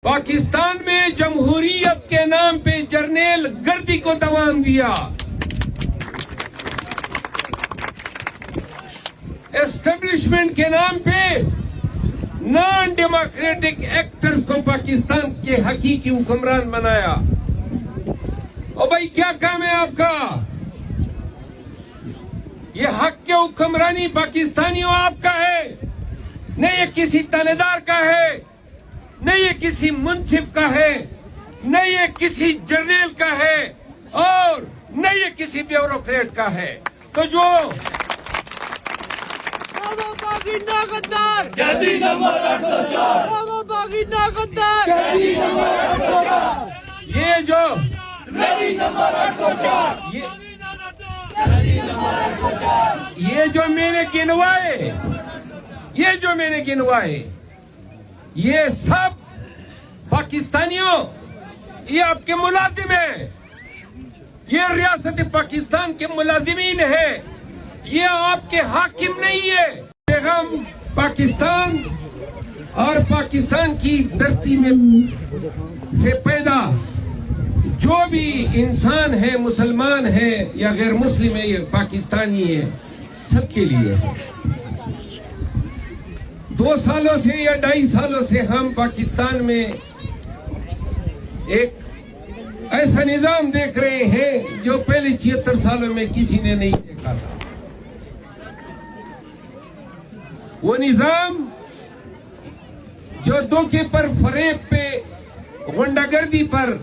پاکستان میں جمہوریت کے نام پہ جرنیل گردی کو دوام دیا، اسٹیبلشمنٹ کے نام پہ نان ڈیموکریٹک ایکٹرز کو پاکستان کے حقیقی حکمران بنایا۔ او بھائی کیا کام ہے آپ کا؟ یہ حق کے حکمرانی پاکستانیوں آپ کا ہے، نہیں یہ کسی تالے دار کا ہے، نہیں یہ کسی منصف کا ہے، نہیں یہ کسی جرنیل کا ہے، اور نہیں یہ کسی بیوروکریٹ کا ہے۔ تو جو یہ جو میں نے گنوائے یہ سب پاکستانیوں، یہ آپ کے ملازم ہیں، یہ ریاست پاکستان کے ملازمین ہیں، یہ آپ کے حاکم نہیں ہے۔ پیغام پاکستان اور پاکستان کی دھرتی میں سے پیدا جو بھی انسان ہے، مسلمان ہے یا غیر مسلم ہے، یہ پاکستانی ہے، سب کے لیے 2 سالوں سے یا 2.5 سالوں سے ہم پاکستان میں ایک ایسا نظام دیکھ رہے ہیں جو پہلے 76 سالوں میں کسی نے نہیں دیکھا تھا۔ وہ نظام جو دھوکے پر، فریب پہ، غنڈہ گردی پر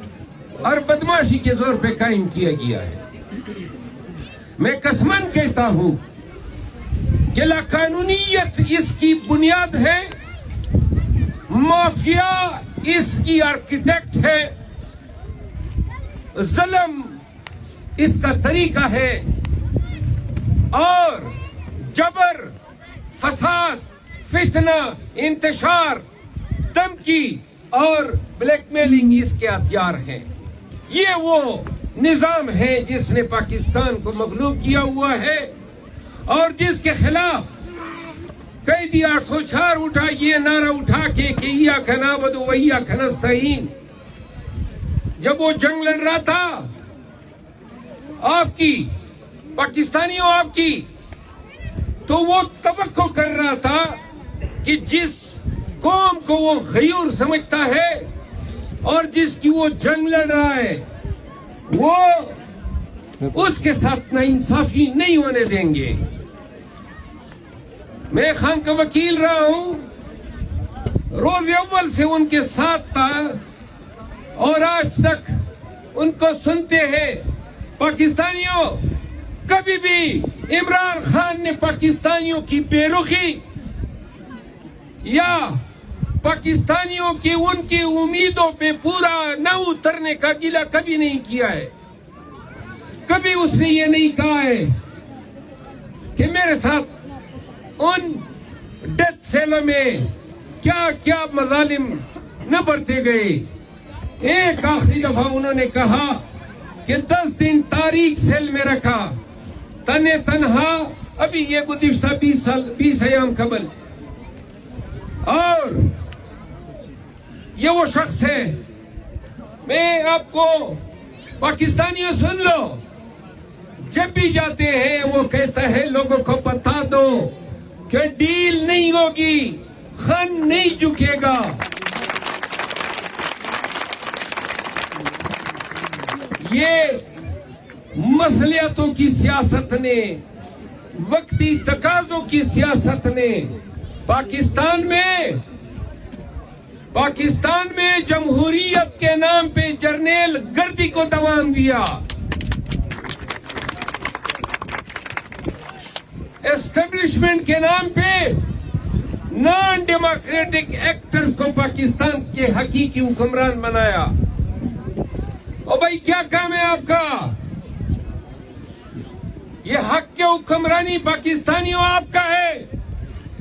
اور بدماشی کے زور پہ قائم کیا گیا ہے۔ میں قسماً کہتا ہوں کہ لاقانونیت اس کی بنیاد ہے، مافیا اس کی آرکیٹیکٹ ہے، ظلم اس کا طریقہ ہے، اور جبر، فساد، فتنہ، انتشار، دھمکی اور بلیک میلنگ اس کے ہتھیار ہیں۔ یہ وہ نظام ہے جس نے پاکستان کو مغلوب کیا ہوا ہے اور جس کے خلاف قیدی 804 اٹھا، یہ نعرہ اٹھا کے کہ ایاک نعبد و ایاک نستعین، جب وہ جنگ لڑ رہا تھا آپ کی، پاکستانیوں آپ کی، تو وہ توقع کر رہا تھا کہ جس قوم کو وہ غیور سمجھتا ہے اور جس کی وہ جنگ لڑ رہا ہے، وہ اس کے ساتھ ناانصافی نہیں ہونے دیں گے۔ میں خان کا وکیل رہا ہوں، روز اول سے ان کے ساتھ تھا اور آج تک ان کو سنتے ہیں۔ پاکستانیوں، کبھی بھی عمران خان نے پاکستانیوں کی بے رخی یا پاکستانیوں کی ان کی امیدوں پہ پورا نہ اترنے کا گلہ کبھی نہیں کیا ہے۔ کبھی اس نے یہ نہیں کہا ہے کہ میرے ساتھ ان ڈیتھ سیلوں میں کیا کیا مظالم نہ برتے گئے۔ ایک آخری دفعہ انہوں نے کہا کہ 10 دن تاریک سیل میں رکھا، تنہا، ابھی یہ گزشتہ 20 ایام قبل، اور یہ وہ شخص ہے۔ میں آپ کو پاکستانیوں سن لو، جب بھی جاتے ہیں وہ کہتا ہے لوگوں کو بتا دو کہ ڈیل نہیں ہوگی، خان نہیں جھکے گا۔ یہ مصلحتوں کی سیاست نے، وقتی تقاضوں کی سیاست نے پاکستان میں جمہوریت کے نام پہ جرنیل گردی کو دوام دیا، اسٹیبلشمنٹ کے نام پہ نان ڈیموکریٹک ایکٹرز کو پاکستان کے حقیقی حکمران بنایا۔ او بھائی کیا کام ہے آپ کا؟ یہ حق کے حکمرانی پاکستانیوں آپ کا ہے،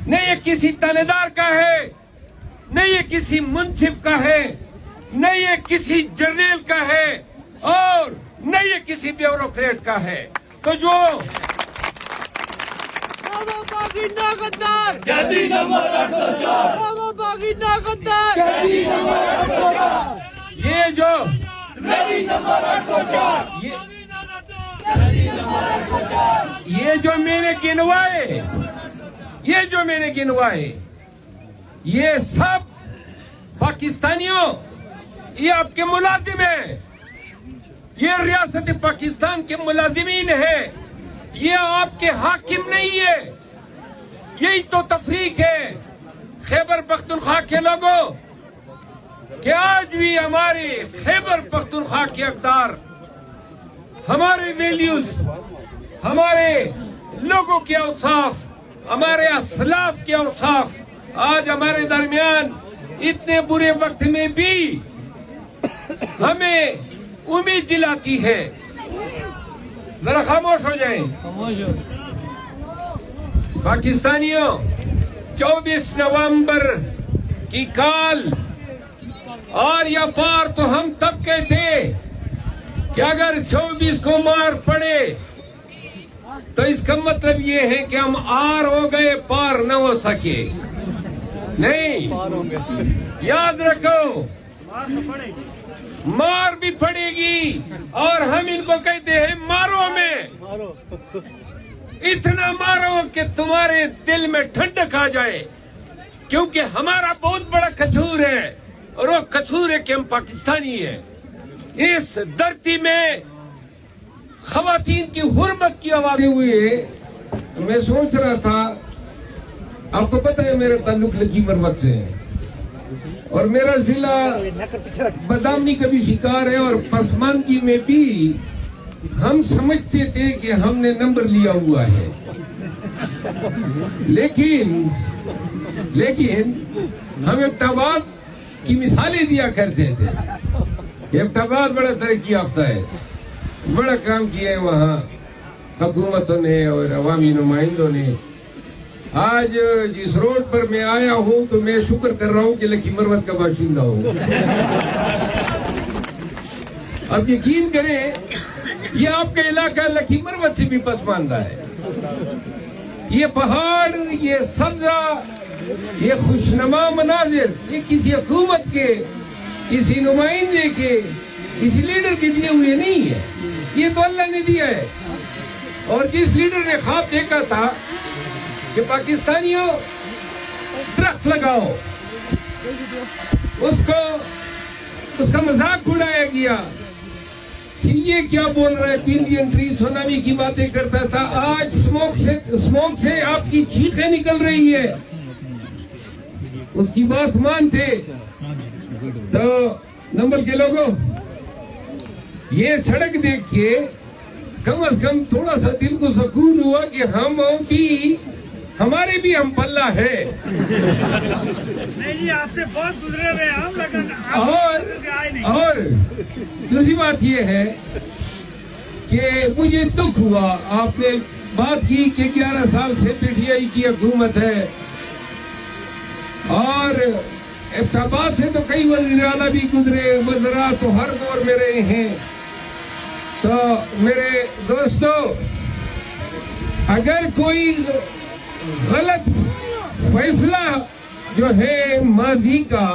نہیں یہ کسی تالے دار کا ہے، نہیں یہ کسی منصف کا ہے، نہیں یہ کسی جرنیل کا ہے، اور نہیں یہ کسی بیوروکریٹ کا ہے۔ تو جو باغینا غدار قیدی نمبر 804 بابا باغینا غدار قیدی نمبر 804 یہ جو قیدی نمبر 804 قیدی نمبر 804 یہ جو میں نے گنوائے یہ سب پاکستانیوں یہ آپ کے ملازم ہیں، یہ ریاست پاکستان کے ملازمین ہیں، یہ آپ کے حاکم نہیں ہے۔ یہی تو تفریق ہے خیبر پختونخوا کے لوگوں کہ آج بھی ہمارے خیبر پختونخوا کے اقدار، ہمارے ویلیوز، ہمارے لوگوں کے اوصاف، ہمارے اسلاف کے اوصاف آج ہمارے درمیان اتنے برے وقت میں بھی ہمیں امید دلاتی ہے۔ ذرا خاموش ہو جائیں پاکستانیوں، 24 نومبر کی کال اور یا پار تو ہم تب کہتے کہ اگر 24 کو مار پڑے تو اس کا مطلب یہ ہے کہ ہم آر ہو گئے، پار نہ ہو سکے۔ نہیں، یاد رکھو مار بھی پڑے گی، اور ہم ان کو کہتے ہیں مارو ہمیں، اتنا مارو کہ تمہارے دل میں ٹھنڈک آ جائے، کیونکہ ہمارا بہت بڑا قصور ہے، اور وہ قصور ہے کہ ہم پاکستانی ہیں۔ اس دھرتی میں خواتین کی حرمت کی آوازیں ہوئی ہے۔ میں سوچ رہا تھا، آپ کو پتہ ہے میرا تعلق لکی مروت سے ہے، اور میرا ضلع بدامنی کا بھی شکار ہے، اور پسماندگی میں بھی ہم سمجھتے تھے کہ ہم نے نمبر لیا ہوا ہے، لیکن ہم ابتاباد کی مثالیں دیا کرتے تھے۔ ابتاباد بڑا ترقی یافتہ ہے، بڑا کام کیا ہے وہاں حکومتوں نے اور عوامی نمائندوں نے۔ آج جس روڈ پر میں آیا ہوں تو میں شکر کر رہا ہوں کہ لکی مروت کا باشندہ ہوں۔ اب یقین کریں، یہ آپ کا علاقہ لکی مروت سے بھی پسماندہ ہے۔ یہ پہاڑ، یہ سبزہ، یہ خوشنما مناظر، یہ کسی حکومت کے، کسی نمائندے کے، کسی لیڈر کے دیے ہوئے نہیں ہے، یہ تو اللہ نے دیا ہے۔ اور جس لیڈر نے خواب دیکھا تھا کہ پاکستانیوں درخت لگاؤ، اس کا مذاق اڑایا گیا کہ یہ کیا بول رہا ہے، بلین ٹری سونامی کی باتیں کرتا تھا، آج سموک سے آپ کی چیخیں نکل رہی ہے۔ اس کی بات مانتے تو نمبر کے لوگوں، یہ سڑک دیکھ کے کم از کم تھوڑا سا دل کو سکون ہوا کہ ہمارے بھی ہم پلہ ہے۔ نہیں جی، آپ سے بہت گزرے ہوئے ہم، لیکن اور دوسری بات یہ ہے کہ مجھے دکھ ہوا، آپ نے بات کی کہ 11 سال سے پی ٹی آئی کی حکومت ہے، اور ابتاباد سے تو کئی وزیر اعلیٰ بھی گزرے، وزراء تو ہر دور میں رہے ہیں۔ تو میرے دوستو، اگر کوئی غلط فیصلہ جو ہے ماضی کا،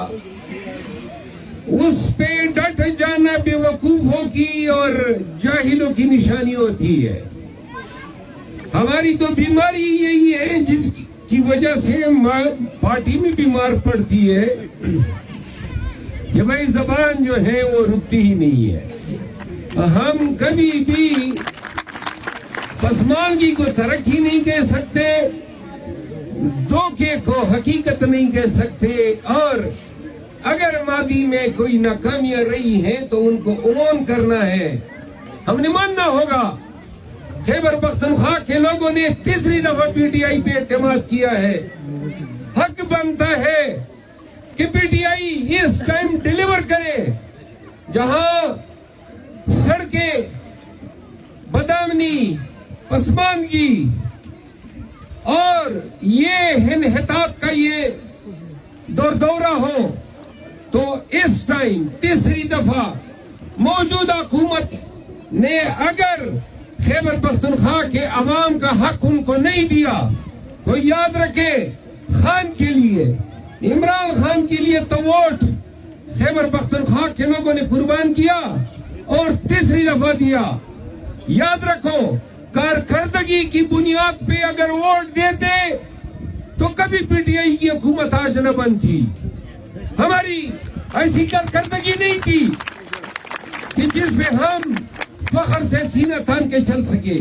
اس پہ ڈٹ جانا بے وقوفوں کی اور جاہلوں کی نشانی ہوتی ہے۔ ہماری تو بیماری یہی ہے جس کی وجہ سے پارٹی میں بیمار پڑتی ہے کہ بھائی زبان جو ہے وہ رکتی ہی نہیں ہے۔ ہم کبھی بھی پسماندگی کو ترقی نہیں کہہ سکتے، دھوکے کو حقیقت نہیں کہہ سکتے، اور اگر ماضی میں کوئی ناکامیاں رہی ہیں تو ان کو اون کرنا ہے، ہم نے ماننا ہوگا۔ خیبر پختونخوا کے لوگوں نے تیسری دفعہ پی ٹی آئی پہ اعتماد کیا ہے، حق بنتا ہے کہ پی ٹی آئی اس ٹائم ڈیلیور کرے، جہاں سڑکیں، بدامنی، پسماندگی اور یہ انحطاط کا یہ دورہ ہو، تو اس ٹائم تیسری دفعہ موجودہ حکومت نے اگر خیبر پختونخوا کے عوام کا حق ان کو نہیں دیا تو تو یاد رکھیں خان کے لیے، عمران خان کے لیے تو ووٹ خیبر پختونخوا کے لوگوں نے قربان کیا اور تیسری دفعہ دیا. یاد رکھو کارکردگی کی بنیاد پہ اگر ووٹ دیتے تو کبھی پی ٹی آئی کی حکومت آج نہ بنتی. ہماری ایسی کارکردگی نہیں تھی کہ جس پہ ہم فخر سے سینہ تان کے چل سکے.